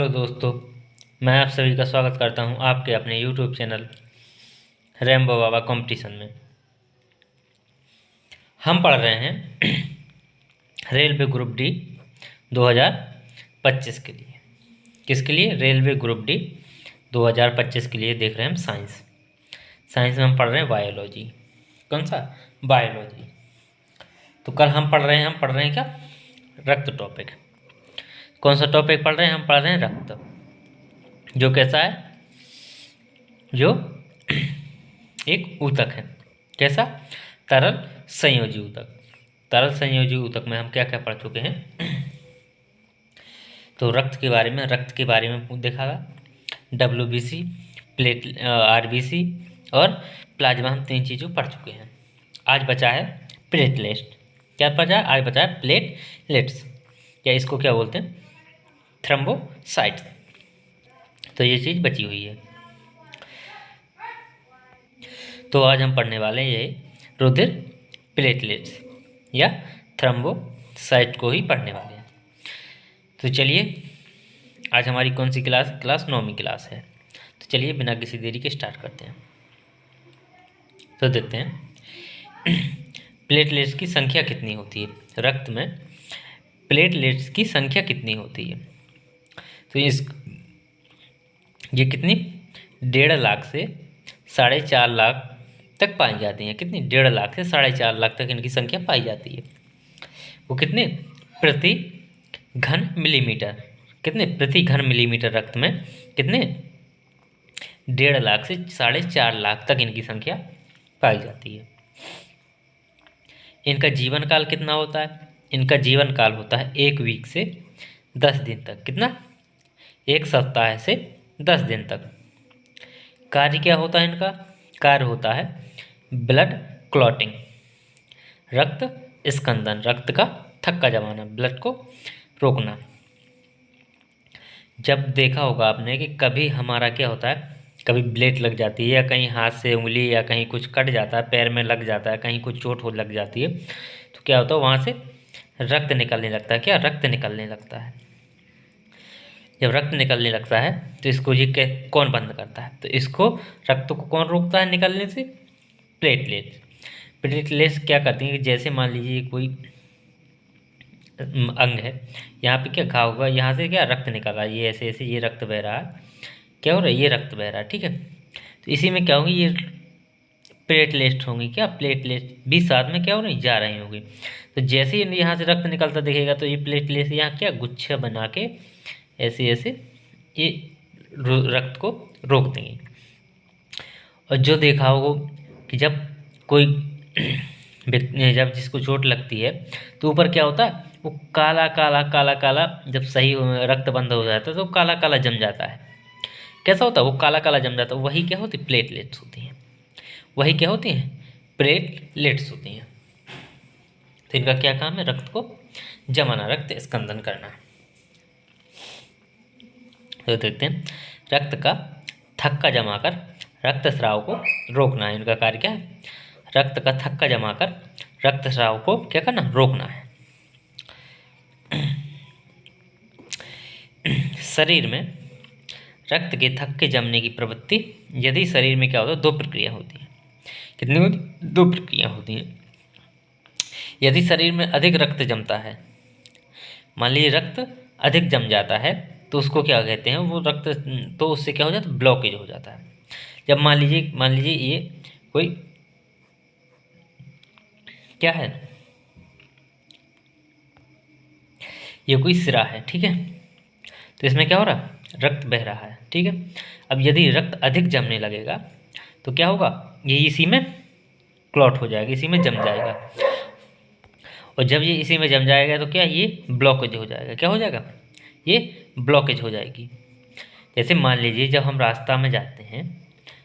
Hello दोस्तों, मैं आप सभी का स्वागत करता हूं आपके अपने यूट्यूब चैनल रैम्बो बाबा कंपटीशन में। हम पढ़ रहे हैं रेलवे ग्रुप डी 2025 के लिए। किसके लिए? रेलवे ग्रुप डी 2025 के लिए देख रहे हैं हम साइंस में हम पढ़ रहे हैं बायोलॉजी। कौन सा? बायोलॉजी। तो कल हम पढ़ रहे हैं क्या? रक्त टॉपिक। कौन सा टॉपिक पढ़ रहे हैं? हम पढ़ रहे हैं रक्त, जो कैसा है? जो एक ऊतक है। कैसा? तरल संयोजी ऊतक। तरल संयोजी ऊतक में हम क्या क्या पढ़ चुके हैं? तो रक्त के बारे में देखा था। WBC, प्लेट, RBC और प्लाज्मा, हम 3 चीज़ों पढ़ चुके हैं। आज बचा है प्लेटलेट। क्या बचा है? आज बचा है प्लेटलेट्स, या इसको क्या बोलते हैं? थ्रोम्बोसाइट्स। तो ये चीज़ बची हुई है। तो आज हम पढ़ने वाले हैं ये रुधिर प्लेटलेट्स या थ्रोम्बोसाइट को ही पढ़ने वाले हैं। तो चलिए, आज हमारी कौन सी क्लास? क्लास 9वीं क्लास है। तो चलिए बिना किसी देरी के स्टार्ट करते हैं। तो देखते हैं प्लेटलेट्स की संख्या कितनी होती है रक्त में। प्लेटलेट्स की संख्या कितनी होती है? तो ये कितनी? 1.5 लाख से 4.5 लाख तक पाई जाती हैं। कितनी? 1.5 लाख से 4.5 लाख तक इनकी संख्या पाई जाती है। वो कितने? प्रति घन मिलीमीटर। कितने? प्रति घन मिलीमीटर रक्त में कितने? 1.5 लाख से 4.5 लाख तक इनकी संख्या पाई जाती है। इनका जीवन काल कितना होता है? इनका जीवन काल होता है 1 वीक से 10 दिन तक। कितना? 1 सप्ताह से 10 दिन तक। कार्य क्या होता है इनका? कार्य होता है ब्लड क्लॉटिंग, रक्त स्कंदन, रक्त का थक्का जमाना, ब्लड को रोकना। जब देखा होगा आपने कि कभी हमारा क्या होता है, कभी ब्लेड लग जाती है या कहीं हाथ से उंगली या कहीं कुछ कट जाता है, पैर में लग जाता है, कहीं कुछ चोट हो लग जाती है, तो क्या होता है? वहाँ से रक्त निकलने लगता है। क्या? रक्त निकलने लगता है। जब रक्त निकलने लगता है तो इसको ये कौन बंद करता है? तो इसको, रक्त को कौन रोकता है निकलने से? प्लेटलेट्स। प्लेटलेट्स क्या करती हैं कि जैसे मान लीजिए कोई अंग है, यहाँ पे क्या घाव हुआ, यहाँ से क्या रक्त निकल रहा है, ये ऐसे ऐसे ये रक्त बह रहा है। क्या हो रहा है? ये रक्त बह रहा है। ठीक है, तो इसी में क्या होगी? ये प्लेटलेट्स होंगी। क्या? प्लेटलेट्स भी साथ में क्या हो रही? जा रही होंगी। तो जैसे ही यहाँ से रक्त निकलता दिखेगा तो ये प्लेटलेट्स यहाँ क्या गुच्छा बना के ऐसे ऐसे ये रक्त को रोक देंगे। और जो देखा होगा कि जब कोई जब जिसको चोट लगती है तो ऊपर क्या होता है? वो काला काला काला काला, जब सही रक्त बंद हो जाता है तो काला काला जम जाता है। कैसा होता है? वो काला काला जम जाता है। वही क्या होती? प्लेटलेट्स होती हैं। वही क्या होती हैं? प्लेटलेट्स होती हैं। तो इनका क्या काम है? रक्त को जमाना, रक्त स्कंदन करना। तो देखते हैं, रक्त का थक्का जमाकर रक्त स्राव को रोकना है। इनका कार्य क्या है? रक्त का थक्का जमाकर रक्त स्राव को क्या करना? रोकना है। शरीर में रक्त के थक्के जमने की प्रवृत्ति, यदि शरीर में क्या होता है? 2 प्रक्रिया होती है। कितनी होती? 2 प्रक्रिया होती हैं। यदि शरीर में अधिक रक्त जमता है, मान लीजिए रक्त अधिक जम जाता है, तो उसको क्या कहते हैं? वो रक्त, तो उससे क्या हो जाता है? ब्लॉकेज हो जाता है। जब मान लीजिए ये कोई क्या है, ये कोई सिरा है। ठीक है, तो इसमें क्या हो रहा है? रक्त बह रहा है। ठीक है, अब यदि रक्त अधिक जमने लगेगा तो क्या होगा? ये इसी में क्लॉट हो जाएगा, इसी में जम जाएगा। और जब ये इसी में जम जाएगा तो क्या? ये ब्लॉकेज हो जाएगा। क्या हो जाएगा? ये ब्लॉकेज हो जाएगी। जैसे मान लीजिए जब हम रास्ता में जाते हैं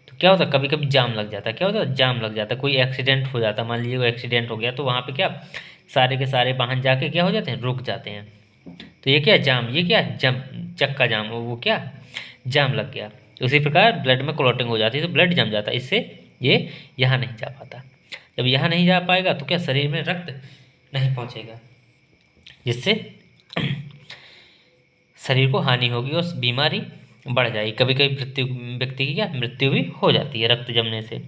तो क्या होता है? कभी कभी जाम लग जाता है। क्या होता है? जाम लग जाता है। कोई एक्सीडेंट हो जाता है, मान लीजिए कोई एक्सीडेंट हो गया, तो वहाँ पे क्या सारे के सारे वाहन जाके क्या हो जाते हैं? रुक जाते हैं। तो ये क्या? जाम। ये क्या? जम, चक्का जाम, वो क्या? जाम लग गया। उसी प्रकार ब्लड में क्लॉटिंग हो जाती है, तो ब्लड जम जाता है। इससे ये यहाँ नहीं जा पाता। जब यहाँ नहीं जा पाएगा तो क्या? शरीर में रक्त नहीं पहुँचेगा, जिससे शरीर को हानि होगी और बीमारी बढ़ जाएगी। कभी कभी व्यक्ति की क्या मृत्यु भी हो जाती है रक्त जमने से।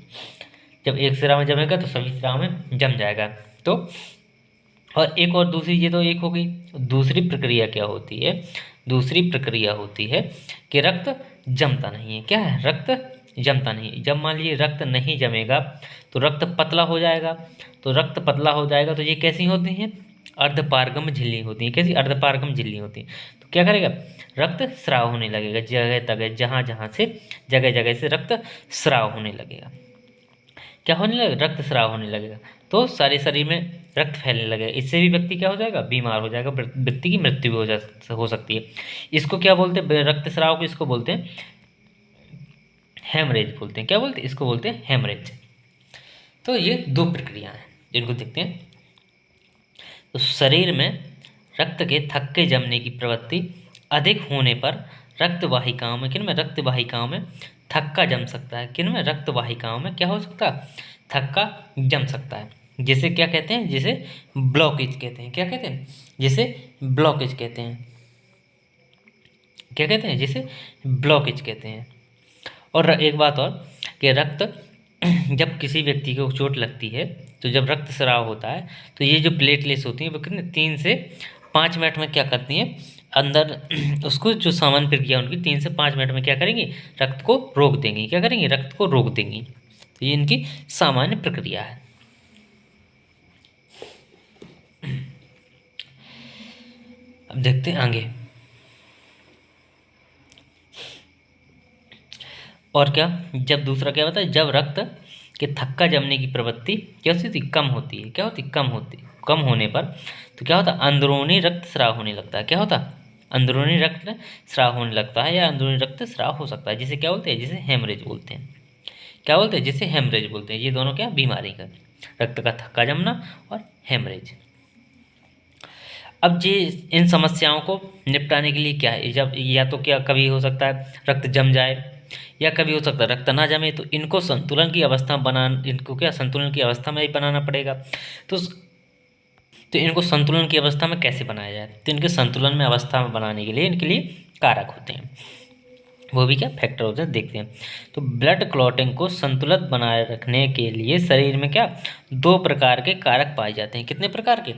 जब एक सिरा में जमेगा तो सभी सिराओं में जम जाएगा। तो और एक और दूसरी, ये तो एक हो गई। दूसरी प्रक्रिया क्या होती है? दूसरी प्रक्रिया होती है कि रक्त जमता नहीं है। क्या है? रक्त जमता नहीं है। जब मान लीजिए रक्त नहीं जमेगा तो रक्त पतला हो जाएगा। तो रक्त पतला हो जाएगा तो ये कैसी होती हैं? अर्धपारगम झिल्ली होती है। कैसी? अर्धपारगम झिल्ली होती है। तो क्या करेगा? रक्त स्राव होने लगेगा जगह तगह, जहाँ जहाँ से, जगह जगह से रक्त स्राव होने लगेगा। क्या होने लगेगा? रक्त स्राव होने लगेगा। तो सारे शरीर में रक्त फैलने लगेगा। इससे भी व्यक्ति क्या हो जाएगा? बीमार हो जाएगा। व्यक्ति की मृत्यु भी हो सकती है। इसको क्या बोलते हैं? रक्त स्राव को इसको बोलते हैं हेमरेज बोलते हैं। क्या बोलते हैं? इसको बोलते हैं हेमरेज। तो ये दो प्रक्रिया हैं जिनको देखते हैं। तो शरीर में रक्त के थक्के जमने की प्रवृत्ति अधिक होने पर रक्त वाहिकाओं में, किन में? रक्त वाहिकाओं में थक्का जम सकता है। किन में? रक्त वाहिकाओं में क्या हो सकता है? थक्का जम सकता है। जिसे क्या कहते हैं? जिसे ब्लॉकेज कहते हैं। क्या कहते हैं? जिसे ब्लॉकेज कहते हैं। क्या कहते हैं? जिसे ब्लॉकेज कहते हैं। और एक बात और, कि रक्त जब किसी व्यक्ति को चोट लगती है तो जब रक्त स्राव होता है तो ये जो प्लेटलेट्स होती हैं वो कितने 3 से 5 मिनट में क्या करती हैं? अंदर उसको जो सामान्य प्रक्रिया उनकी 3 से 5 मिनट में क्या करेंगी? रक्त को रोक देंगी। क्या करेंगी? रक्त को रोक देंगी। तो ये इनकी सामान्य प्रक्रिया है। अब देखते हैं आगे। और क्या? जब दूसरा क्या होता है? जब रक्त के थक्का जमने की प्रवृत्ति क्या होती? कम होती है। क्या होती? कम होने पर तो क्या होता? अंदरूनी रक्त स्राव होने लगता है। क्या होता? अंदरूनी रक्त स्राव होने लगता है, या अंदरूनी रक्त स्राव हो सकता है। जिसे क्या बोलते हैं? जिसे हेमरेज बोलते हैं। क्या बोलते हैं? जिसे हेमरेज बोलते हैं। ये दोनों क्या बीमारी का, रक्त का थक्का जमना और हेमरेज। अब ये इन समस्याओं को निपटाने के लिए क्या है? जब या तो क्या कभी हो सकता है रक्त जम जाए, या कभी हो सकता है रक्त ना जमे, तो इनको संतुलन की अवस्था इनको क्या संतुलन की अवस्था में ही बनाना पड़ेगा। तो इनको संतुलन की अवस्था में कैसे बनाया जाए? तो इनके संतुलन में अवस्था में बनाने के लिए इनके लिए कारक होते हैं। वो भी क्या फैक्टर होते हैं, देखते हैं। तो ब्लड क्लॉटिंग को संतुलित बनाए रखने के लिए शरीर में क्या 2 प्रकार के कारक पाए जाते हैं। कितने प्रकार के?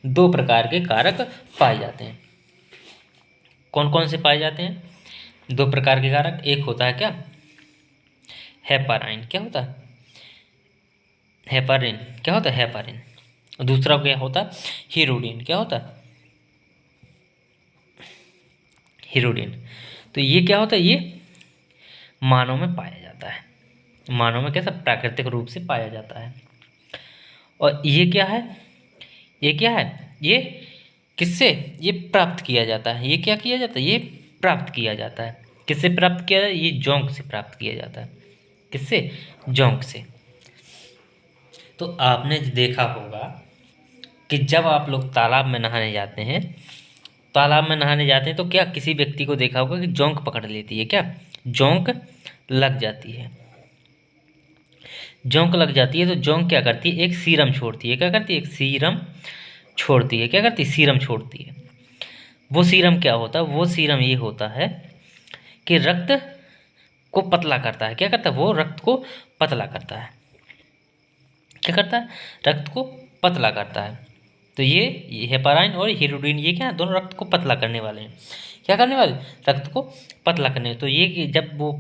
2 प्रकार के कारक पाए जाते हैं। कौन कौन से पाए जाते हैं? 2 प्रकार के कारक। एक होता है क्या? हेपाराइन। क्या होता है? हेपारिन। क्या होता है? हेपारिन। दूसरा क्या होता है? हीरोडिन। क्या होता है? हीरोडिन। तो ये क्या होता है? ये मानव में पाया जाता है। मानव में कैसा? प्राकृतिक रूप से पाया जाता है। और ये क्या है? ये क्या है? ये किससे ये प्राप्त किया जाता है? ये क्या किया जाता है? ये प्राप्त किया जाता है। किससे प्राप्त किया जाता है? ये जोंक से प्राप्त किया जाता है। किससे? जोंक से। तो आपने देखा होगा कि जब आप लोग तालाब में नहाने जाते हैं, तो क्या किसी व्यक्ति को देखा होगा कि जोंक पकड़ लेती है। क्या? जोंक लग जाती है। जोंक लग जाती है तो जोंक क्या करती है? एक सीरम छोड़ती है। क्या करती है? एक सीरम छोड़ती है। क्या करती है? सीरम छोड़ती है। वो सीरम क्या होता है? वो सीरम ये होता है कि रक्त को पतला करता है। क्या करता है? वो रक्त को पतला करता है। क्या करता है? रक्त को पतला करता है। तो ये हेपाराइन और हीरोडिन ये क्या है? दोनों रक्त को पतला करने वाले हैं। क्या करने वाले? रक्त को पतला करने। तो ये कि जब वो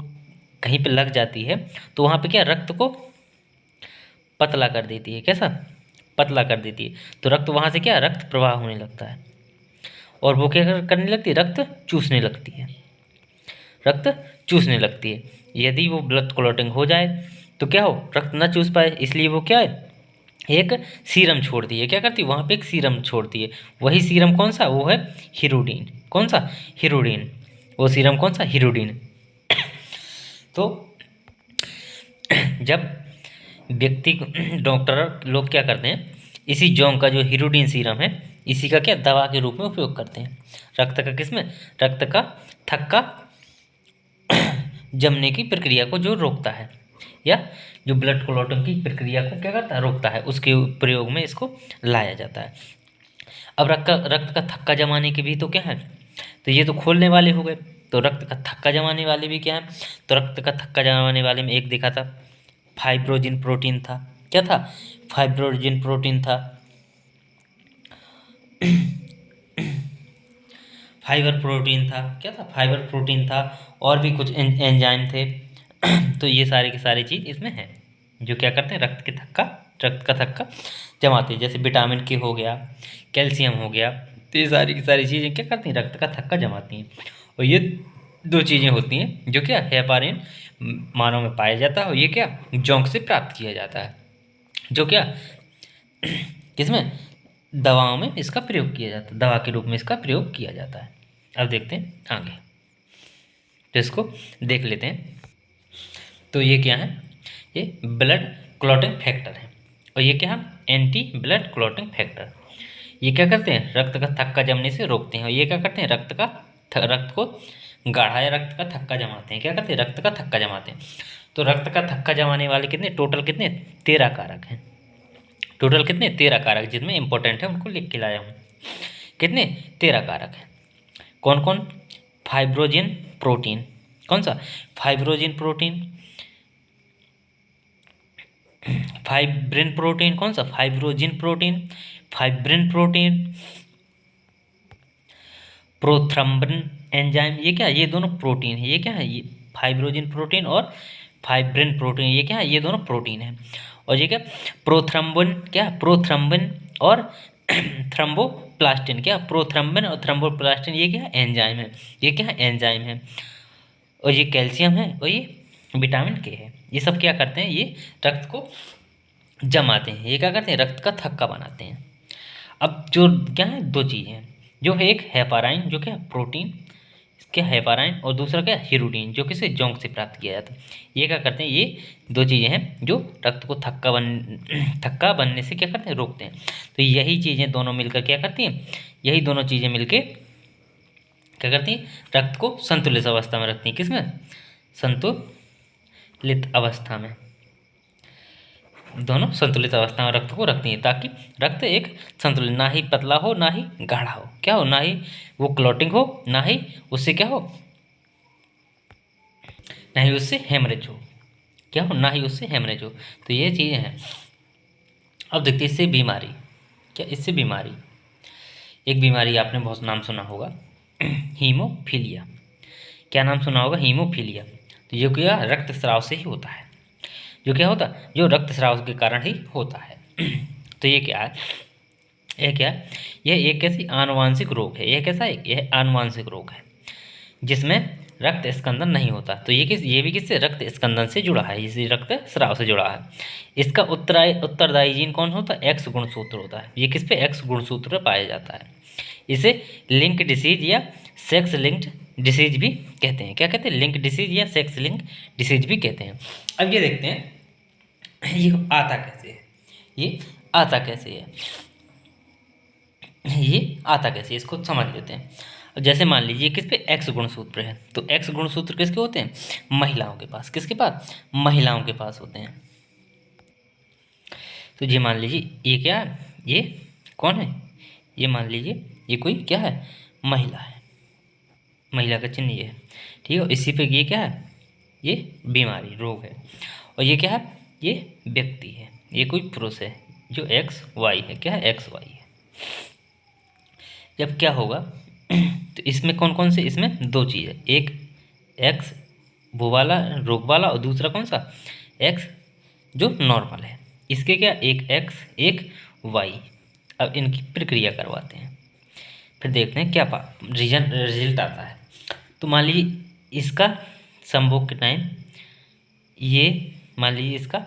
कहीं पे लग जाती है तो वहाँ पे क्या रक्त को पतला कर देती है। कैसा? पतला कर देती है। तो रक्त वहाँ से क्या रक्त प्रवाह होने लगता है, और वो क्या करने लगती है? रक्त चूसने लगती है। रक्त चूसने लगती है। यदि वो ब्लड क्लॉटिंग हो जाए तो क्या हो? रक्त ना चूस पाए, इसलिए वो क्या है? एक सीरम छोड़ती है। क्या करती है? वहाँ पे एक सीरम छोड़ती है। वही सीरम कौन सा? वो है हीरोडिन। कौन सा? हीरोडिन। वो सीरम कौन सा? हीरोडिन। तो जब व्यक्ति को डॉक्टर लोग क्या करते हैं? इसी जोंक का जो हीरोडिन सीरम है, इसी का क्या दवा के रूप में उपयोग करते हैं। रक्त का किसमें? रक्त का थक्का जमने की प्रक्रिया को जो रोकता है, या जो ब्लड क्लॉटिंग की प्रक्रिया को क्या करता है? रोकता है। उसके प्रयोग में इसको लाया जाता है। अब रक्त का थक्का जमाने के भी तो क्या है? तो ये तो खोलने वाले हो गए। तो रक्त का थक्का जमाने वाले भी क्या है, तो रक्त का थक्का जमाने वाले में एक देखा था फाइब्रोजिन प्रोटीन था। क्या था, फाइब्रोजिन प्रोटीन था। फाइबर प्रोटीन था, क्या था, फाइबर प्रोटीन था। और भी कुछ एंजाइम थे। तो ये सारे की सारी चीज़ इसमें है जो क्या करते हैं, रक्त का थक्का जमाते हैं। जैसे विटामिन के हो गया, कैल्शियम हो गया, तो ये सारी की सारी चीज़ें क्या करती हैं, रक्त का थक्का जमाती हैं। और ये दो चीज़ें होती हैं जो क्या हेपारिन मानव में पाया जाता है, और ये क्या जोंक से प्राप्त किया जाता है, जो क्या किसमें, दवाओं में इसका प्रयोग किया जाता है, दवा के रूप में इसका प्रयोग किया जाता है। अब देखते हैं आगे, तो इसको देख लेते हैं। तो ये क्या है, ये ब्लड क्लॉटिंग फैक्टर है। और ये क्या है, एंटी ब्लड क्लॉटिंग फैक्टर। ये क्या करते हैं, रक्त का थक्का जमने से रोकते हैं। और ये क्या करते हैं, रक्त को गाढ़ा या रक्त का थक्का जमाते हैं। क्या करते हैं, रक्त का थक्का जमाते हैं। तो रक्त का थक्का जमाने वाले कितने, टोटल कितने, 13 कारक हैं। टोटल कितने, 13 कारक, जिनमें इंपॉर्टेंट है उनको लिख के लाया हूँ। कितने, 13 कारक हैं। कौन कौन, फाइब्रोजिन प्रोटीन, कौन सा, फाइब्रोजिन प्रोटीन, फाइब्रिन प्रोटीन, कौन सा, फाइब्रोजिन protein, fibrin protein, prothrombin enzyme. ये क्या, ये दोनों प्रोटीन है। ये क्या है, ये फाइब्रोजिन प्रोटीन और फाइब्रिन प्रोटीन, ये क्या है, ये दोनों प्रोटीन है। और ये क्या, प्रोथ्रम्बिन, क्या, प्रोथ्रम्बिन और थ्रम्बोप्लास्टिन, क्या, प्रोथ्रम्बिन और थ्रम्बोप्लास्टिन, ये क्या है, एंजाइम है। ये क्या है, एंजाइम है। और ये कैल्शियम है, और ये विटामिन के है। ये सब क्या करते हैं, ये रक्त को जमाते हैं। ये क्या करते हैं, रक्त का थक्का बनाते हैं। अब जो क्या है, दो चीज़ें हैं, जो है एक हेपाराइन, जो क्या प्रोटीन, क्या हेपाराइन, और दूसरा क्या हिरुडीन, जो किसे जोंक से प्राप्त किया जाता है। ये क्या करते हैं, ये दो चीज़ें हैं जो रक्त को थक्का बनने से क्या करते हैं, रोकते हैं। तो यही चीज़ें दोनों मिलकर क्या करती हैं, यही दोनों चीज़ें मिलकर क्या करती हैं, रक्त को संतुलित अवस्था में रखती हैं। किसमें, संतुलित अवस्था में, दोनों संतुलित अवस्था में रक्त को रखती हैं, ताकि रक्त एक संतुलित, ना ही पतला हो ना ही गाढ़ा हो, क्या हो, ना ही वो क्लॉटिंग हो, ना ही उससे क्या हो, ना ही उससे हेमरेज हो, क्या हो, ना ही उससे हेमरेज हो। तो ये चीज़ें हैं। अब देखते हैं इससे बीमारी, क्या, इससे बीमारी, एक बीमारी आपने बहुत नाम सुना होगा, हीमोफीलिया। क्या नाम सुना होगा, हीमोफीलिया। तो ये क्या, रक्त स्राव से ही होता है। जो क्या होता है, जो रक्त स्राव के कारण ही होता है। तो ये क्या है, ये क्या है, यह एक ऐसी आनुवांशिक रोग है। यह कैसा है, यह आनुवांशिक रोग है जिसमें रक्त स्कंदन नहीं होता। तो ये भी किससे, रक्त स्कंदन से जुड़ा है, इसी रक्त स्राव से जुड़ा है। इसका उत्तरदायी जीन कौन होता है, एक्स गुणसूत्र होता है। ये किस पे, एक्स गुणसूत्र पाया जाता है। इसे लिंक डिसीज या सेक्स लिंक्ड डिसीज भी कहते हैं। क्या कहते हैं, लिंक डिसीज या सेक्स लिंक डिसीज भी कहते हैं। अब ये देखते हैं ये आता कैसे है, ये आता कैसे है, ये आता कैसे है, इसको समझ लेते हैं। अब जैसे मान लीजिए किस पे, एक्स गुणसूत्र है। तो एक्स गुणसूत्र किसके होते हैं, महिलाओं के पास। किसके पास, महिलाओं के पास होते हैं। तो ये मान लीजिए ये क्या है, ये कौन है, ये मान लीजिए ये कोई क्या है, महिला है, महिला का चिन्ह ये है, ठीक है। इसी पे ये क्या है, ये बीमारी, रोग है। और ये क्या है, ये व्यक्ति है, ये कोई पुरुष है जो एक्स वाई है, क्या है, एक्स वाई है। जब क्या होगा, तो इसमें कौन कौन से, इसमें दो चीज़ है, एक एक्स वो वाला रोग वाला, और दूसरा कौन सा, एक्स जो नॉर्मल है। इसके क्या, एक एक्स एक वाई। अब इनकी प्रक्रिया करवाते हैं, फिर देखते हैं क्या रिजल्ट आता है। तो मान लीजिए इसका संभोग के टाइम, ये मान लीजिए इसका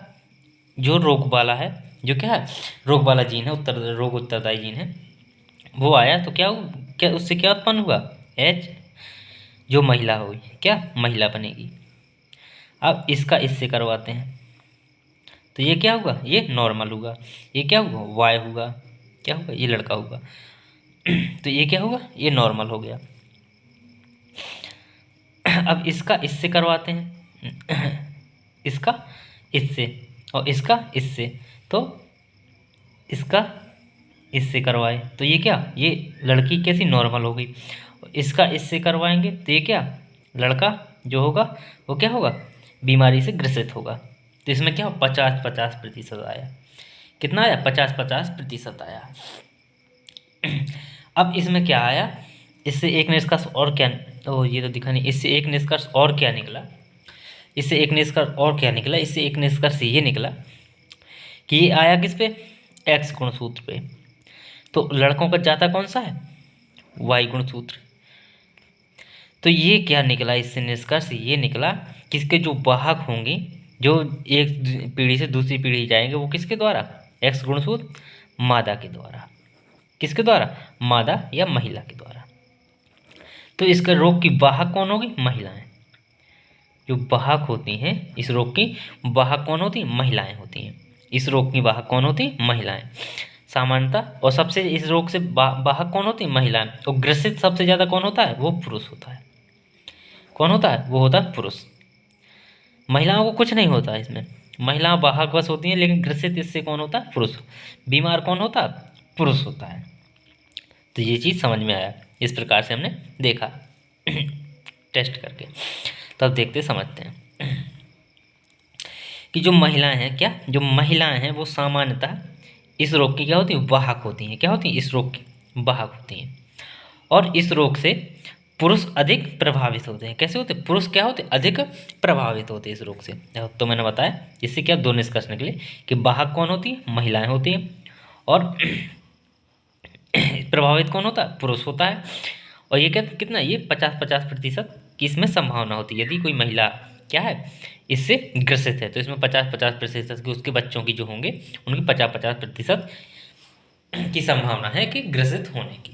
जो रोग वाला है, जो क्या है, रोग वाला जीन है, रोग उत्तरदायी जीन है, वो आया। तो क्या उससे क्या उत्पन्न हुआ, एच, जो महिला हुई, क्या महिला बनेगी। अब इसका इससे करवाते हैं, तो ये क्या होगा, ये नॉर्मल होगा। ये क्या होगा, वाई होगा, क्या होगा, ये लड़का होगा। तो ये क्या होगा, ये नॉर्मल हो गया। अब इसका इससे करवाते हैं, इसका इससे और इसका इससे। तो इसका इससे करवाए तो ये क्या, ये लड़की कैसी नॉर्मल हो गई, इसका इससे करवाएंगे तो ये क्या, लड़का जो होगा वो क्या होगा, बीमारी से ग्रसित होगा। तो इसमें क्या 50-50% आया। कितना आया, 50-50% आया। अब इसमें क्या आया, इससे एक निष्कर्ष और क्या, ओ ये तो दिखा नहीं, इससे एक निष्कर्ष और क्या निकला, इससे एक निष्कर्ष और क्या निकला, इससे एक निष्कर्ष ये निकला कि ये आया किस पे, एक्स गुणसूत्र पे। तो लड़कों का जाता कौन सा है, वाई गुणसूत्र। तो ये क्या निकला, इससे निष्कर्ष ये निकला कि इसके जो वाहक होंगे, जो एक पीढ़ी से दूसरी पीढ़ी जाएंगे, वो किसके द्वारा, एक्स गुणसूत्र मादा के द्वारा। किसके द्वारा, मादा या महिला के द्वारा। तो इसका रोग की वाहक कौन होगी, महिलाएं। जो वाहक होती हैं इस रोग की, वाहक कौन होती हैं, महिलाएं होती हैं। इस रोग की वाहक कौन होती हैं, महिलाएं सामान्यतः। और सबसे इस रोग से वाहक कौन होती है, महिलाएं। और ग्रसित सबसे ज़्यादा कौन होता है, वो पुरुष होता है। कौन होता है, वो होता है पुरुष। महिलाओं को कुछ नहीं होता है इसमें, महिलाएं वाहक बस होती हैं, लेकिन ग्रसित इससे कौन होता है, पुरुष। बीमार कौन होता है, पुरुष होता है। तो ये चीज़ समझ में आया, इस प्रकार से हमने देखा टेस्ट करके। तो अब देखते समझते हैं कि जो महिलाएं हैं, क्या जो महिलाएं हैं वो सामान्यतः इस रोग की क्या होती है, वाहक होती हैं। क्या होती हैं, इस रोग की वाहक होती हैं। और इस रोग से पुरुष अधिक प्रभावित होते हैं। कैसे होते हैं, पुरुष क्या होते हैं, अधिक प्रभावित होते हैं इस रोग से। तो मैंने बताया इससे क्या दो निष्कर्ष निकले कि वाहक कौन होती है, महिलाएं होती हैं, और प्रभावित कौन होता है, पुरुष होता है। और ये क्या कितना, ये 50-50% की इसमें संभावना होती है। यदि कोई महिला क्या है, इससे ग्रसित है, तो इसमें 50-50% की उसके बच्चों की जो होंगे, उनकी 50-50% की संभावना है कि ग्रसित होने की।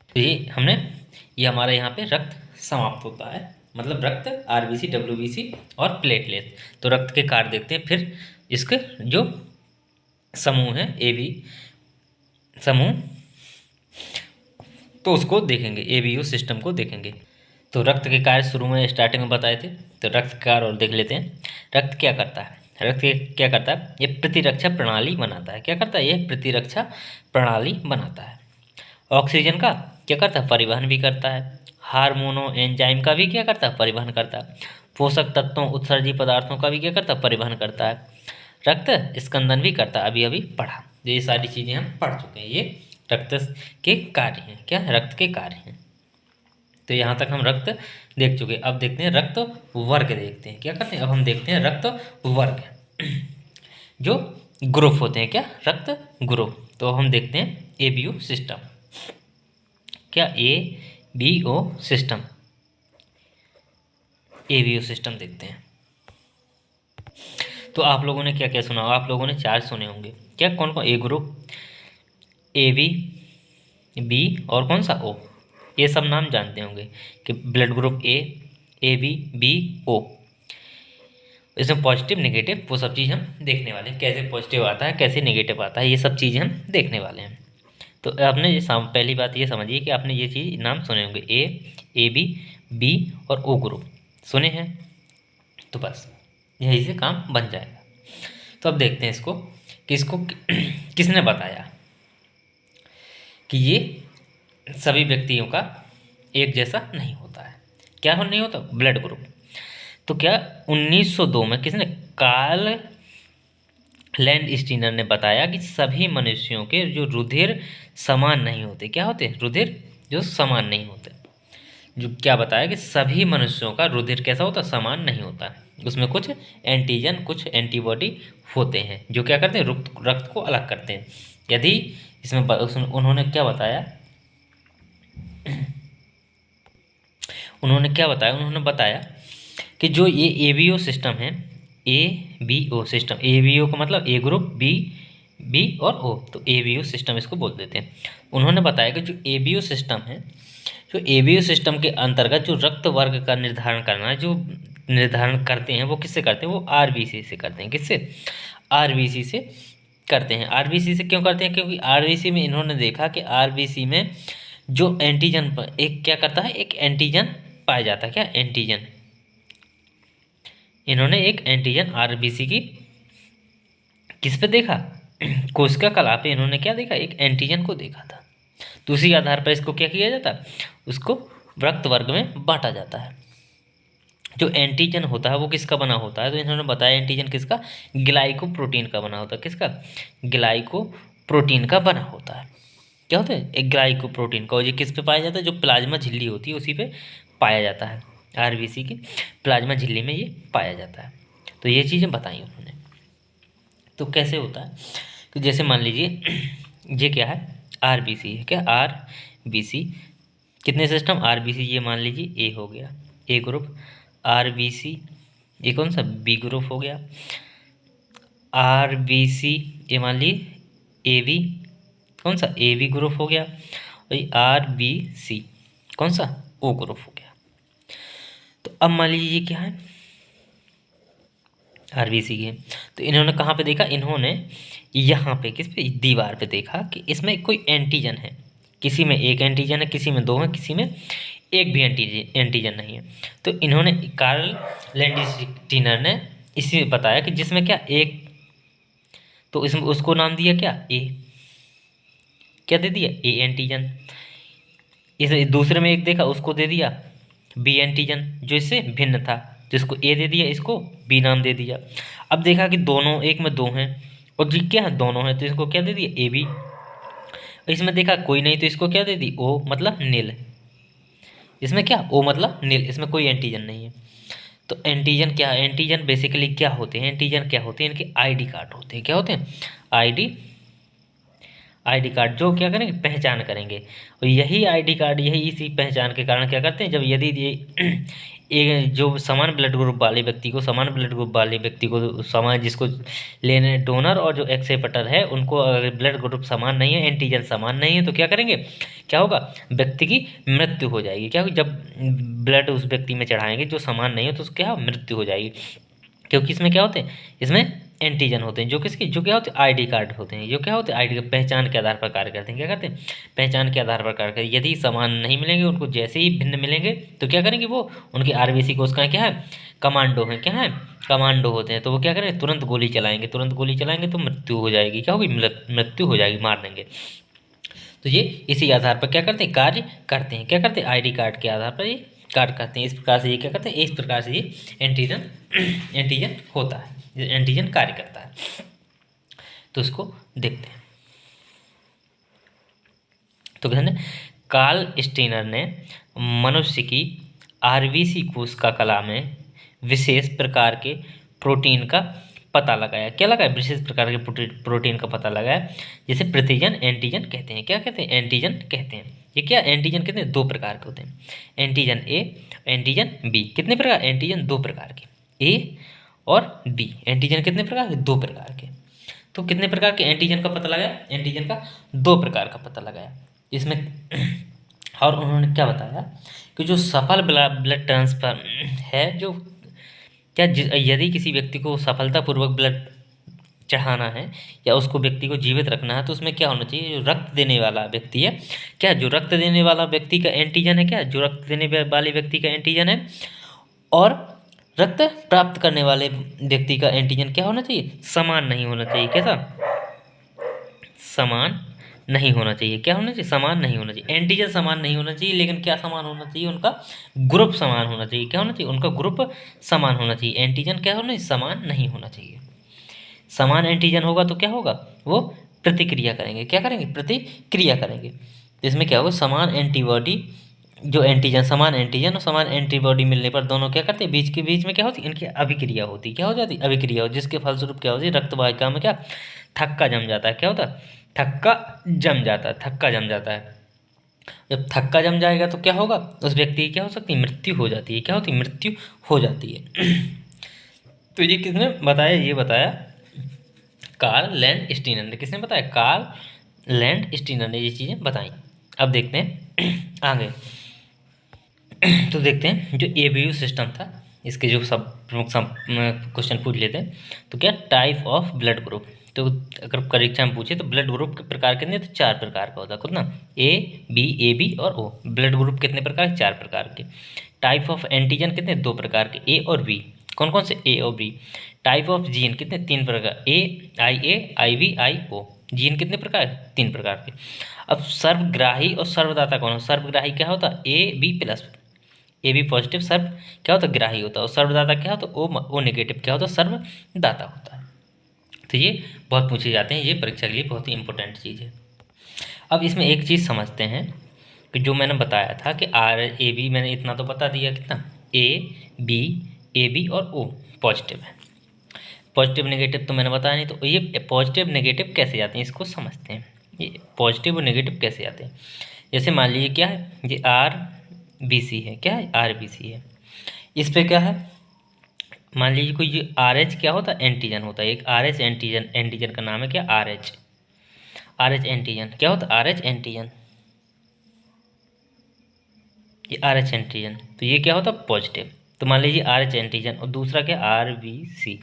तो ये हमारा यहाँ पे रक्त समाप्त होता है, मतलब रक्त, आरबीसी, डब्ल्यूबीसी और प्लेटलेट। तो रक्त के कार्य देखते हैं, फिर इसके जो समूह है ए बी समूह, तो उसको देखेंगे, एबीओ सिस्टम को देखेंगे। तो रक्त के कार्य शुरू में स्टार्टिंग में बताए थे, तो रक्त के कार्य और देख लेते हैं। रक्त क्या करता है, रक्त क्या करता है, ये प्रतिरक्षा प्रणाली बनाता है। क्या करता है, ये प्रतिरक्षा प्रणाली बनाता है। ऑक्सीजन का क्या करता है, परिवहन भी करता है। हार्मोनों एंजाइम का भी क्या करता है, परिवहन करता है। पोषक तत्वों उत्सर्जी पदार्थों का भी क्या करता है, परिवहन करता है। रक्त स्कंदन भी करता है, अभी अभी पढ़ा। ये सारी चीज़ें हम पढ़ चुके हैं, ये रक्त के कार्य हैं। क्या, रक्त के कार्य हैं। तो यहाँ तक हम रक्त देख चुके हैं। अब देखते हैं रक्त वर्ग देखते हैं। क्या करते हैं, अब हम देखते हैं रक्त वर्ग जो ग्रुप होते हैं। क्या, रक्त ग्रुप। तो हम देखते हैं एबीओ सिस्टम। क्या, एबीओ सिस्टम, एबीओ सिस्टम देखते हैं। तो आप लोगों ने क्या क्या सुना, आप लोगों ने 4 सुने होंगे। क्या, कौन कौन, ए ग्रुप, ए बी और कौन सा, ओ। ये सब नाम जानते होंगे कि blood group A B, B, O. इसमें पॉजिटिव नेगेटिव वो सब चीज़ हम देखने वाले हैं, कैसे पॉजिटिव आता है, कैसे नेगेटिव आता है, ये सब चीज़ें हम देखने वाले हैं। तो आपने ये पहली बात ये समझिए कि आपने ये चीज़ नाम सुने होंगे, ए बी, बी और ओ ग्रुप सुने हैं। तो बस यही से काम बन जाएगा। तो अब देखते हैं इसको कि इसको किसने बताया कि ये सभी व्यक्तियों का एक जैसा नहीं होता है। क्या नहीं होता, ब्लड ग्रुप। तो क्या 1902 में किसने, कार्ल लैंडस्टीनर ने बताया कि सभी मनुष्यों के जो रुधिर समान नहीं होते। क्या होते, रुधिर जो समान नहीं होते। जो क्या बताया कि सभी मनुष्यों का रुधिर कैसा होता, समान नहीं होता। उसमें कुछ एंटीजन, कुछ एंटीबॉडी होते हैं जो क्या करते हैं, रक्त को अलग करते हैं। यदि इसमें उन्होंने क्या बताया, उन्होंने बताया कि जो ये एबीओ सिस्टम है, एबीओ सिस्टम, एबीओ का मतलब ए ग्रुप, बी और ओ, तो एबीओ सिस्टम इसको बोल देते हैं। उन्होंने बताया कि जो एबीओ सिस्टम है, जो एबीओ सिस्टम के अंतर्गत जो रक्त वर्ग का निर्धारण करना है, जो निर्धारण करते हैं वो किससे करते हैं, वो आरबीसी से करते हैं। किससे, आरबीसी से करते हैं। आरबीसी से क्यों करते हैं, क्योंकि आरबीसी में इन्होंने देखा कि आरबीसी में जो एंटीजन एक क्या करता है, एक एंटीजन पाया जाता है। क्या, एंटीजन। इन्होंने एक एंटीजन आरबीसी की किस पे देखा, कोशिका कला पे इन्होंने क्या देखा, एक एंटीजन को देखा था। तो उसी आधार पर इसको क्या किया जाता है, उसको रक्त वर्ग में बांटा जाता है। जो एंटीजन होता है वो किसका बना होता है, तो इन्होंने बताया एंटीजन किसका, ग्लाइकोप्रोटीन का बना होता है। किसका, ग्लाइकोप्रोटीन का बना होता है। क्या होता है, एक ग्लाइकोप्रोटीन का। और ये किस पे पाया जाता है, जो प्लाज्मा झिल्ली होती है उसी पे पाया जाता है। आरबीसी की प्लाज्मा झिल्ली में ये पाया जाता है। तो ये चीज़ें बताई उन्होंने। तो कैसे होता है, तो जैसे मान लीजिए ये क्या है, आरबीसी है। क्या, आरबीसी कितने सिस्टम, आरबीसी ये मान लीजिए ए हो गया, ए ग्रुप। आरबीसी ये कौन सा, बी ग्रुप हो गया। आरबीसी ये मान लीजिए ए बी, कौन सा, ए बी ग्रुप हो गया। और आरबीसी कौन सा, ओ ग्रुप हो गया। तो अब मान लीजिए ये क्या है, आरबीसी के। तो इन्होंने कहाँ पे देखा, इन्होंने यहाँ पे किस पे, दीवार पे देखा कि इसमें कोई एंटीजन है। किसी में एक एंटीजन है, किसी में दो है, किसी में एक भी एंटीजन नहीं है। तो इन्होंने, कार्ल लैंडस्टीनर ने इसी बताया कि जिसमें क्या एक, तो इसमें उसको नाम दिया क्या, ए। क्या दे दिया, ए एंटीजन। इस दूसरे में एक देखा, उसको दे दिया बी एंटीजन, जो इससे भिन्न था। जिसको ए दे दिया, इसको बी नाम दे दिया। अब देखा कि दोनों, एक में दो हैं और जी क्या है, दोनों हैं, तो इसको क्या दे दिया, ए बी। इसमें देखा कोई नहीं, तो इसको क्या दे दी, ओ मतलब नील। इसमें क्या, ओ मतलब नील, इसमें कोई एंटीजन नहीं है। तो एंटीजन क्या है, एंटीजन बेसिकली क्या होते हैं, एंटीजन क्या होते हैं, इनके आईडी कार्ड होते हैं। क्या होते हैं, आईडी कार्ड, जो क्या करेंगे, पहचान करेंगे। और यही आईडी कार्ड, यही इसी पहचान के कारण क्या करते हैं, जब यदि ये जो समान ब्लड ग्रुप वाले व्यक्ति को, समान ब्लड ग्रुप वाले व्यक्ति को, समान जिसको लेने डोनर और जो एक्सेप्टर है, उनको अगर ब्लड ग्रुप समान नहीं है, एंटीजन समान नहीं है, तो क्या करेंगे, क्या होगा, व्यक्ति की मृत्यु हो जाएगी। क्या होगी, जब ब्लड उस व्यक्ति में चढ़ाएंगे जो समान नहीं है, तो उसकी क्या, मृत्यु हो जाएगी। क्योंकि इसमें क्या होते हैं, इसमें एंटीजन होते हैं, जो किसके, जो क्या होते हैं, आईडी कार्ड होते हैं। जो क्या होते हैं, आईडी पहचान के आधार पर कार्य करते हैं। क्या करते हैं, पहचान के आधार पर कार्य करते हैं। यदि समान नहीं मिलेंगे उनको, जैसे ही भिन्न मिलेंगे, तो क्या करेंगे, वो उनकी आरबीसी को, उसका क्या है, कमांडो है। क्या है, कमांडो होते हैं। तो वो क्या करेंगे, तुरंत गोली चलाएंगे, तुरंत गोली चलाएंगे तो मृत्यु हो जाएगी। क्या होगी, मृत्यु हो जाएगी, मार देंगे। तो ये इसी आधार पर क्या करते हैं, कार्य करते हैं। क्या करते हैं, आईडी कार्ड के आधार पर ये कार्य करते हैं। इस प्रकार से ये क्या करते हैं, इस प्रकार से ये एंटीजन एंटीजन होता है, एंटीजन कार्य करता है। तो इसको देखते हैं। तो कहते हैं, कार्ल स्टीनर ने मनुष्य की आरबीसी कोशिका कला में विशेष प्रकार के प्रोटीन का पता लगाया। क्या लगाया, विशेष प्रकार के प्रोटीन का पता लगाया, जिसे प्रतिजन एंटीजन कहते हैं। क्या कहते हैं, एंटीजन कहते हैं। ये क्या, एंटीजन कितने, दो प्रकार के होते हैं, एंटीजन ए, एंटीजन बी। कितने प्रकार, एंटीजन दो प्रकार के, ए और बी। एंटीजन कितने प्रकार के, दो प्रकार के। तो कितने प्रकार के एंटीजन का पता लगाया, एंटीजन का दो प्रकार का पता लगाया इसमें। और उन्होंने क्या बताया कि जो सफल ब्लड ट्रांसफर है, जो क्या, यदि किसी व्यक्ति को सफलतापूर्वक ब्लड चढ़ाना है या उसको व्यक्ति को जीवित रखना है, तो उसमें क्या होना चाहिए, जो रक्त देने वाला व्यक्ति है, क्या, जो रक्त देने वाला व्यक्ति का एंटीजन है, क्या, जो रक्त देने वाले व्यक्ति का एंटीजन है, और रक्त प्राप्त करने वाले व्यक्ति का एंटीजन क्या होना चाहिए, समान नहीं होना चाहिए। कैसा, समान नहीं होना चाहिए। क्या होना चाहिए, समान नहीं होना चाहिए। एंटीजन समान नहीं होना चाहिए, लेकिन क्या समान होना चाहिए, उनका ग्रुप समान होना चाहिए। क्या होना चाहिए, उनका ग्रुप समान होना चाहिए। एंटीजन क्या होना चाहिए, समान नहीं होना चाहिए। समान एंटीजन होगा तो क्या होगा, वो प्रतिक्रिया करेंगे। क्या करेंगे, प्रतिक्रिया करेंगे। तो इसमें क्या होगा, समान एंटीबॉडी, जो एंटीजन, समान एंटीजन और समान एंटीबॉडी मिलने पर दोनों क्या करते हैं, बीच के बीच में क्या होती है, इनकी अभिक्रिया होती है। क्या हो जाती है, अभिक्रिया हो, जिसके फलस्वरूप क्या होती है, रक्त वाहिका में क्या, थक्का जम जाता है। क्या होता है, थक्का जम जाता है, थक्का जम जाता है। जब थक्का जम जाएगा तो क्या होगा, उस व्यक्ति की क्या हो सकती है, मृत्यु हो जाती है। क्या होती है, मृत्यु हो जाती है। तो ये किसने बताया, ये बताया कार्ल लैंडस्टीनर ने। किसने बताया, कार्ल लैंडस्टीनर ने ये चीज़ें बताई। अब देखते हैं आगे। तो देखते हैं जो एबीयू सिस्टम था, इसके जो सब प्रमुख क्वेश्चन पूछ लेते हैं। तो क्या, टाइप ऑफ ब्लड ग्रुप। तो अगर परीक्षा में पूछे तो ब्लड ग्रुप के प्रकार कितने, तो चार प्रकार का होता है कितना, ए बी और ओ। ब्लड ग्रुप कितने प्रकार, चार प्रकार के। टाइप ऑफ एंटीजन कितने, दो प्रकार के, ए और बी। कौन कौन से, ए और बी। टाइप ऑफ जीन कितने, तीन प्रकार, ए आई बी आई ओ। जीन कितने प्रकार के? 3 प्रकार के। अब सर्वग्राही और सर्वदाता कौन है? सर्वग्राही क्या होता है? A B plus, A B positive सर्व क्या होता है? ग्राही होता है। और सर्वदाता क्या होता है? ओ नेगेटिव क्या होता है? सर्वदाता होता है। तो ये बहुत पूछे जाते हैं, ये परीक्षा के लिए बहुत ही इंपॉर्टेंट चीज़ है। अब इसमें एक चीज़ समझते हैं कि जो मैंने बताया था कि आर ए बी, मैंने इतना तो बता दिया, कितना? ए बी और ओ पॉजिटिव है। पॉजिटिव नेगेटिव तो मैंने बताया नहीं, तो ये पॉजिटिव नेगेटिव कैसे आते हैं इसको समझते हैं। ये पॉजिटिव और नेगेटिव कैसे आते हैं? जैसे मान लीजिए क्या है, ये आर बी सी है, क्या है? आर बी सी है। इस पे क्या है, मान लीजिए कोई ये आर एच क्या होता है? एंटीजन होता है। एक आर एच एंटीजन, एंटीजन का नाम है क्या? Are H. R H antigen क्या होता है? आर एच एंटीजन, ये आर एच एंटीजन। तो ये क्या होता है? पॉजिटिव। तो मान लीजिए आर एच एंटीजन, और दूसरा क्या? R B C.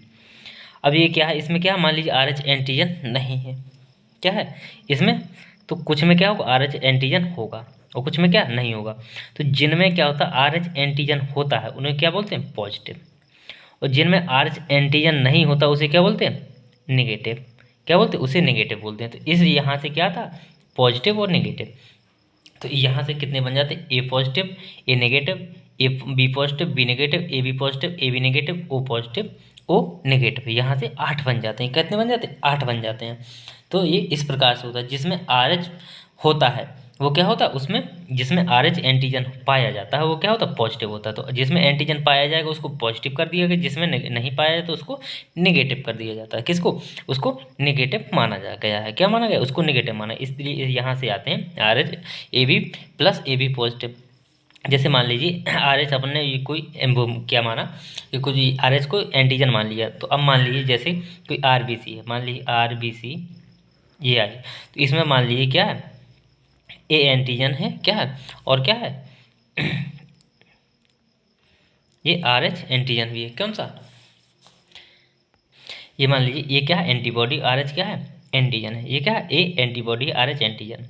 अब ये क्या है, इसमें क्या है, मान लीजिए आर एच एंटीजन नहीं है, क्या है इसमें? तो कुछ में क्या होगा? आर एच एंटीजन होगा, और कुछ में क्या नहीं होगा। तो जिनमें क्या होता है? आर एच एंटीजन होता है उन्हें क्या बोलते हैं? पॉजिटिव। और जिनमें आर एच एंटीजन नहीं होता उसे क्या बोलते हैं? नेगेटिव। क्या बोलते हैं? उसे नेगेटिव बोलते हैं। तो इस यहाँ से क्या था? पॉजिटिव और नेगेटिव। तो यहाँ से कितने बन जाते हैं? A positive, A negative, A B positive, B negative, A B positive, A B negative, O positive, O negative. यहाँ से 8 बन जाते हैं। कितने बन जाते हैं? 8 बन जाते हैं। तो ये इस प्रकार से होता है। जिसमें आर एच होता है वो क्या होता है? उसमें जिसमें आर एच एंटीजन पाया जाता है वो क्या होता है? पॉजिटिव होता है। तो जिसमें एंटीजन पाया जाएगा उसको पॉजिटिव कर दिया गया, जिसमें नहीं पाया जाए तो उसको नेगेटिव कर दिया जाता है। किसको? उसको नेगेटिव माना गया है। क्या माना गया? उसको नेगेटिव माना। इसलिए यहाँ से आते हैं R H A B plus A B positive. जैसे मान लीजिए आर एच अपन ने ये कोई क्या माना कि कुछ आर एच को एंटीजन मान लिया। तो अब मान लीजिए जैसे कोई आर बी सी है, मान लीजिए आर बी सी ये आई, तो इसमें मान लीजिए क्या है? ए एंटीजन है, क्या है? और क्या है? ये आर एच एंटीजन भी है। कौन सा? ये मान लीजिए ये क्या है? एंटीबॉडी। आर एच क्या है? एंटीजन है। ये क्या है? ए एंटीबॉडी, आर एच एंटीजन।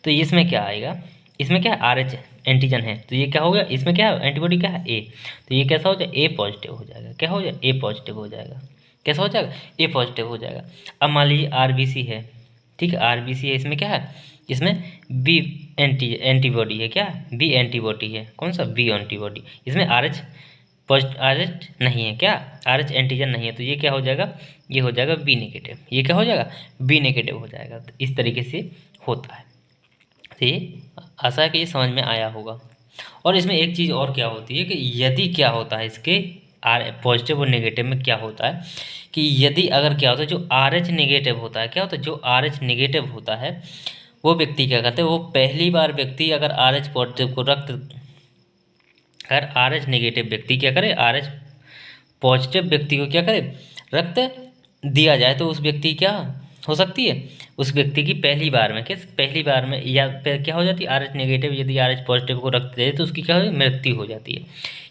तो इसमें क्या आएगा? इसमें क्या है? आर एच एंटीजन है, तो ये क्या हो गया? इसमें क्या है? एंटीबॉडी क्या है? ए। तो ये कैसा हो जाएगा? ए पॉजिटिव हो जाएगा। क्या हो जाएगा? ए पॉजिटिव हो जाएगा। कैसा हो जाएगा? ए पॉजिटिव हो जाएगा। अब मान लीजिए आर बी सी है, ठीक है, आर बी सी है। इसमें क्या है? इसमें बी एंटीबॉडी है। क्या? बी एंटीबॉडी है। कौन सा? B antibody. इसमें आर एच आर एच नहीं है। क्या? आर एच एंटीजन नहीं है। तो ये क्या हो जाएगा? ये हो जाएगा बी नेगेटिव। ये क्या हो जाएगा? बी नेगेटिव हो जाएगा। तो इस तरीके से होता है। तो ये आशा है कि ये समझ में आया होगा। और इसमें एक चीज़ और क्या होती है कि यदि क्या होता है इसके आर पॉजिटिव और नेगेटिव में क्या होता है कि यदि अगर क्या होता है जो आर एच नेगेटिव होता है, क्या होता है? जो आर एच नेगेटिव होता है वो व्यक्ति क्या करते हैं? वो पहली बार व्यक्ति अगर आर एच पॉजिटिव को रक्त, अगर आर एच नेगेटिव व्यक्ति क्या करे? आर एच पॉजिटिव व्यक्ति को क्या करे? रक्त दिया जाए तो उस व्यक्ति क्या हो सकती है? उस व्यक्ति की पहली बार में, किस पहली बार में या क्या हो जाती है? आर एच नेगेटिव यदि आर एच पॉजिटिव को रक्त दे तो उसकी क्या हो जाती है? मृत्यु हो जाती है।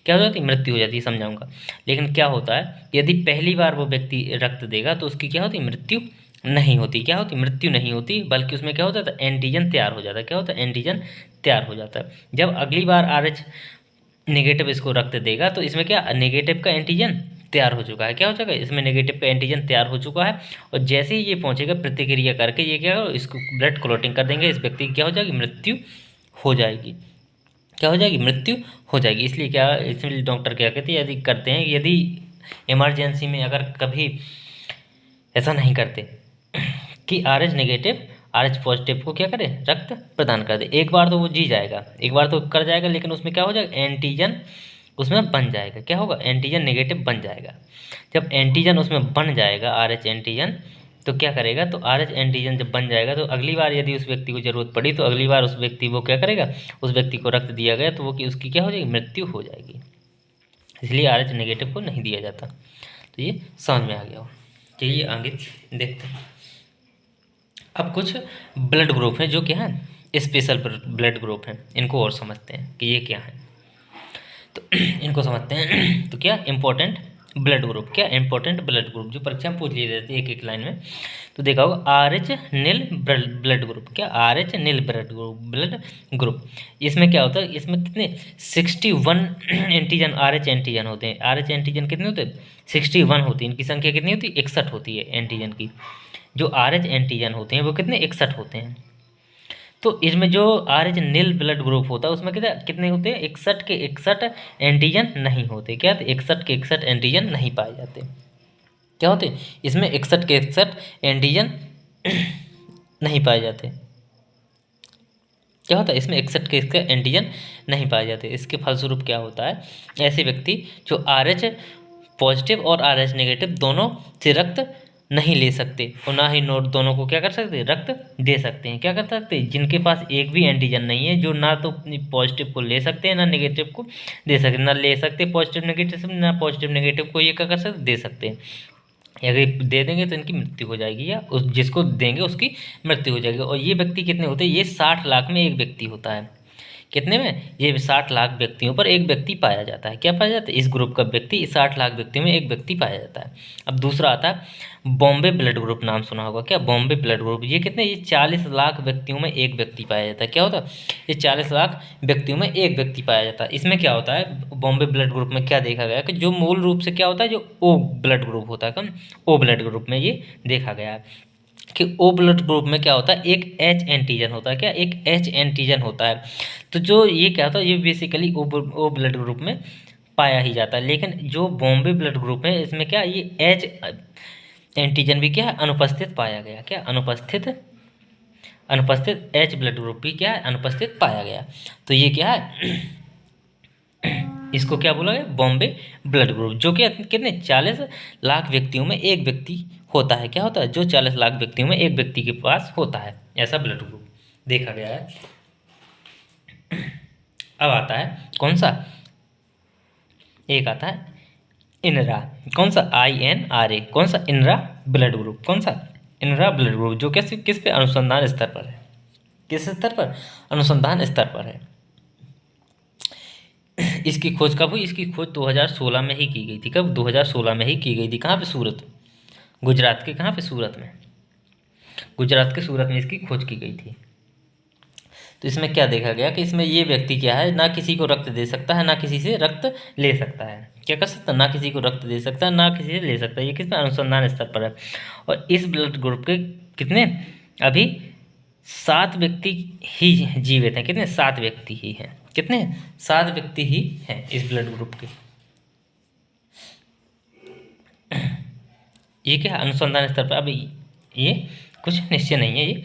क्या हो जाती है? मृत्यु हो जाती है। समझाऊंगा। लेकिन क्या होता है यदि पहली बार वो व्यक्ति रक्त देगा तो उसकी क्या होती है? मृत्यु नहीं होती। क्या होती? मृत्यु नहीं होती, बल्कि उसमें क्या होता है? एंटीजन तैयार हो जाता है। क्या होता है? एंटीजन तैयार हो जाता है। जब अगली बार आर एच नेगेटिव इसको रक्त देगा तो इसमें क्या? नेगेटिव का एंटीजन तैयार हो चुका है। क्या हो चुका है? इसमें नेगेटिव का एंटीजन तैयार हो चुका है। और जैसे ही ये पहुंचेगा प्रतिक्रिया करके ये क्या हो? इसको ब्लड क्लॉटिंग कर देंगे। इस व्यक्ति की क्या हो जाएगी? मृत्यु हो जाएगी। क्या हो जाएगी? मृत्यु हो जाएगी। इसलिए क्या, इसलिए डॉक्टर क्या कहते हैं, यदि करते हैं, यदि इमरजेंसी में अगर कभी ऐसा नहीं करते कि R H negative R H positive को क्या करे? रक्त प्रदान कर दे। एक बार तो वो जी जाएगा, एक बार तो कर जाएगा, लेकिन उसमें क्या हो जाएगा? एंटीजन उसमें बन जाएगा। क्या होगा? एंटीजन नेगेटिव बन जाएगा। जब एंटीजन उसमें बन जाएगा आर एच एंटीजन, तो क्या करेगा? तो आर एच एंटीजन जब बन जाएगा तो अगली बार यदि उस व्यक्ति को जरूरत पड़ी तो अगली बार उस व्यक्ति वो क्या करेगा? उस व्यक्ति को रक्त दिया गया तो वो कि उसकी क्या हो जाएगी? मृत्यु हो जाएगी। इसलिए आर एच नेगेटिव को नहीं दिया जाता। तो ये समझ में आ गया हो। चलिए आगे देखते हैं। अब कुछ ब्लड ग्रुप हैं जो क्या है? स्पेशल ब्लड ग्रुप हैं। इनको और समझते हैं कि ये क्या है। तो इनको समझते हैं। तो क्या इम्पोर्टेंट ब्लड ग्रुप, क्या इंपॉर्टेंट ब्लड ग्रुप जो परीक्षा में पूछ ली जाती है एक एक लाइन में। तो देखा होगा आर एच नील ब्लड ग्रुप, क्या आर एच नील ब्लड ग्रुप। इसमें क्या होता है, इसमें कितने 61 एंटीजन आर एच एंटीजन होते हैं। आर एच एंटीजन कितने होते हैं 61 होती है। इनकी संख्या कितनी होती है 61 होती है एंटीजन की। जो आर एच एंटीजन होते हैं वो कितने 61 होते हैं। तो इसमें जो आर एच नील ब्लड ग्रुप होता है उसमें कितने कितने होते हैं 61 के 61 एंटीजन नहीं होते। क्या 61 के 61 एंटीजन नहीं पाए जाते। क्या होते इसमें 61 के 61 एंटीजन नहीं पाए जाते। क्या होता है इसमें 61 के 61 एंटीजन नहीं पाए जाते। इसके फलस्वरूप क्या होता है, ऐसे व्यक्ति जो आर एच पॉजिटिव और आर एच नेगेटिव दोनों से रक्त नहीं ले सकते और ना ही नोट दोनों को क्या कर सकते रक्त दे सकते हैं। क्या कर सकते हैं, जिनके पास एक भी एंटीजन नहीं है, जो ना तो पॉजिटिव को ले सकते हैं ना नेगेटिव को दे सकते, ना ले सकते पॉजिटिव नेगेटिव से, ना पॉजिटिव नेगेटिव को ये क्या कर सकते दे सकते हैं। अगर दे देंगे तो इनकी मृत्यु हो जाएगी, या उस जिसको देंगे उसकी मृत्यु हो जाएगी। और ये व्यक्ति कितने होते हैं, ये 60 लाख में एक व्यक्ति होता है। कितने में, ये 60 लाख व्यक्तियों पर एक व्यक्ति पाया जाता है। क्या पाया जाता है, इस ग्रुप का व्यक्ति 60 लाख व्यक्तियों में एक व्यक्ति पाया जाता है। अब दूसरा आता है बॉम्बे ब्लड ग्रुप, नाम सुना होगा क्या, बॉम्बे ब्लड ग्रुप। ये कितने, ये 40 लाख व्यक्तियों में एक व्यक्ति पाया जाता है। क्या होता है, ये 40 लाख व्यक्तियों में एक व्यक्ति पाया जाता है। इसमें क्या होता है, बॉम्बे ब्लड ग्रुप में क्या देखा गया कि जो मूल रूप से क्या होता है, जो ओ ब्लड ग्रुप होता है, कम ओ ब्लड ग्रुप में ये देखा गया है कि ओ ब्लड ग्रुप में क्या होता है, एक एच एंटीजन होता है। क्या, एक एच एंटीजन होता है। तो जो ये क्या होता है, ये बेसिकली ओ ब्लड ग्रुप में पाया ही जाता है। लेकिन जो बॉम्बे ब्लड ग्रुप है इसमें क्या, ये एच एंटीजन भी क्या है अनुपस्थित पाया गया। क्या, अनुपस्थित एच ब्लड ग्रुप भी क्या है अनुपस्थित पाया गया। तो ये क्या है इसको क्या बोला गया, बॉम्बे ब्लड ग्रुप, जो कि कितने 40 लाख व्यक्तियों में एक व्यक्ति होता है। क्या होता है, जो 40 लाख व्यक्तियों में एक व्यक्ति के पास होता है, ऐसा ब्लड ग्रुप देखा गया है। अब आता है कौन सा, एक आता है इनरा, कौन सा INRA, कौन सा इनरा ब्लड ग्रुप, कौन सा इनरा ब्लड ग्रुप, जो किस पे अनुसंधान स्तर पर है, किस स्तर पर, अनुसंधान स्तर पर है। इसकी खोज कब हुई, इसकी खोज 2016 में ही की गई थी। कब, 2016 में ही की गई थी। कहाँ पे, सूरत, गुजरात के कहाँ पे, सूरत में, गुजरात के सूरत में इसकी खोज की गई थी। तो इसमें क्या देखा गया कि इसमें ये व्यक्ति क्या है, ना किसी को रक्त दे सकता है ना किसी से रक्त ले सकता है। क्या कर सकता है, ना किसी को रक्त दे सकता है ना किसी से ले सकता है। ये किस में, अनुसंधान स्तर पर है। और इस ब्लड ग्रुप के कितने अभी 7 व्यक्ति ही जीवित हैं। कितने, 7 व्यक्ति ही हैं। कितने, 7 व्यक्ति ही हैं इस ब्लड ग्रुप के। ये क्या है, अनुसंधान स्तर पर। अभी ये कुछ निश्चय नहीं है ये,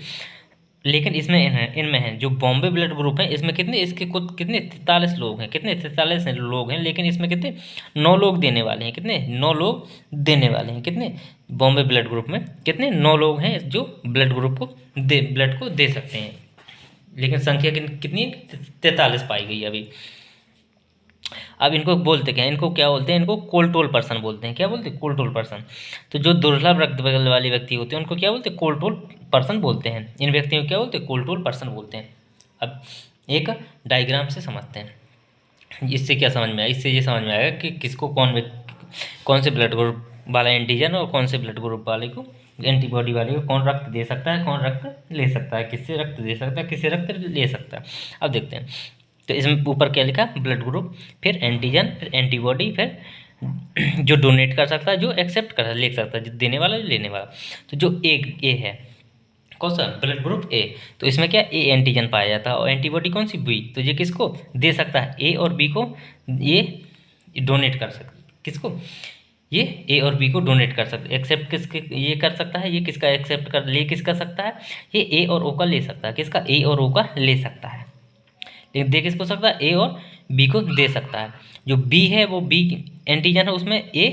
लेकिन इसमें इनमें हैं जो बॉम्बे ब्लड ग्रुप है, इसमें कितने, इसके कुछ कितने 43 लोग हैं। कितने, 43 लोग हैं। लेकिन इसमें कितने 9 लोग देने वाले हैं। कितने, 9 लोग देने वाले हैं। कितने, बॉम्बे ब्लड ग्रुप में कितने 9 लोग हैं जो ब्लड ग्रुप को ब्लड को दे सकते हैं। लेकिन संख्या कितनी 43 पाई गई अभी। अब इनको बोलते क्या हैं, इनको क्या बोलते हैं, इनको कोल्टोल पर्सन बोलते हैं। क्या बोलते हैं, कोल्टोल पर्सन। तो जो दुर्लभ रक्त वाले व्यक्ति होते हैं उनको क्या बोलते हैं, कोल्टोल पर्सन बोलते हैं। इन व्यक्तियों को क्या बोलते हैं, कोल्टोल पर्सन बोलते हैं। अब एक डायग्राम से समझते हैं, इससे क्या समझ में आया, इससे ये समझ में आएगा कि किसको कौन से ब्लड ग्रुप वाला एंटीजन और कौन से ब्लड ग्रुप वाले को, एंटीबॉडी वाले को कौन रक्त दे सकता है, कौन रक्त ले सकता है, किससे रक्त दे सकता है, किससे रक्त ले सकता है। अब देखते हैं। तो इसमें ऊपर क्या लिखा, ब्लड ग्रुप, फिर एंटीजन, फिर एंटीबॉडी, फिर जो डोनेट कर सकता है, जो एक्सेप्ट कर ले सकता है, जो देने वाला जो लेने वाला। तो जो ए है, कौन सा, ब्लड ग्रुप ए। तो इसमें क्या, ए एंटीजन पाया जाता है और एंटीबॉडी कौन सी, बी। तो ये किसको दे सकता है, ए और बी को ये डोनेट कर सकता, किसको, ये ए और बी को डोनेट कर सकते। एक्सेप्ट किसके ये कर सकता है, ये किसका एक्सेप्ट कर ले किसका सकता है, ये ए और ओ का ले सकता है। किसका, ए और ओ का ले सकता है। लेकिन दे किसको सकता है, ए और बी को दे सकता है। जो बी है वो बी एंटीजन है, उसमें ए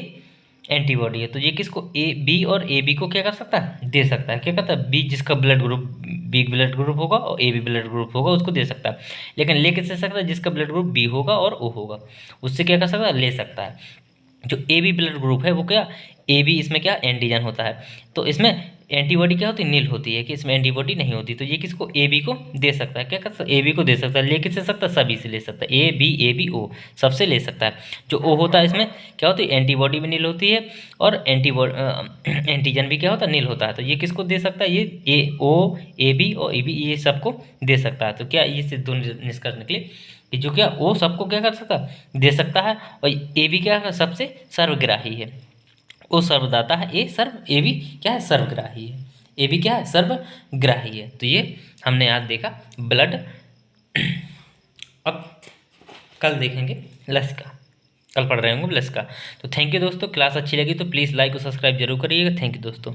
एंटीबॉडी है। तो ये किसको, ए बी और ए बी को क्या कर सकता है, दे सकता है। क्या करता है, बी जिसका blood group B blood group होगा और ए बी ब्लड ग्रुप होगा उसको दे सकता है। लेकिन ले किससे सकता है, जिसका ब्लड ग्रुप बी होगा और ओ होगा उससे क्या कर सकता है, ले सकता है। जो ए बी ब्लड ग्रुप है वो क्या, ए बी इसमें क्या एंटीजन होता है। तो इसमें एंटीबॉडी क्या होती है, नील होती है, कि इसमें एंटीबॉडी नहीं होती, तो ये किसको, ए बी को दे सकता है, क्या कर सकता है, ए बी को दे सकता है, ले किससे सकता है, सभी से ले सकता है, ए बी ओ सबसे ले सकता है। जो ओ होता है इसमें क्या होती है, एंटीबॉडी भी नील होती है और एंटीजन भी क्या होता है, नील होता है, तो ये किसको दे सकता है, ये ए ओ ए बी और ए बी ये सबको दे सकता है। तो क्या ये सिद्ध निष्कर्ष निकले कि जो क्या ओ सबको क्या कर सकता है, दे सकता है, और ए बी क्या है, सबसे सर्वग्राही है। ओ सर्वदाता है, ए बी क्या है, सर्वग्राही है, ए बी क्या है, सर्वग्राही है। तो ये हमने आज देखा ब्लड। अब कल देखेंगे लस का, कल पढ़ रहे होंगे लस का। तो थैंक यू दोस्तों, क्लास अच्छी लगी तो प्लीज़ लाइक और सब्सक्राइब जरूर करिएगा। थैंक यू दोस्तों।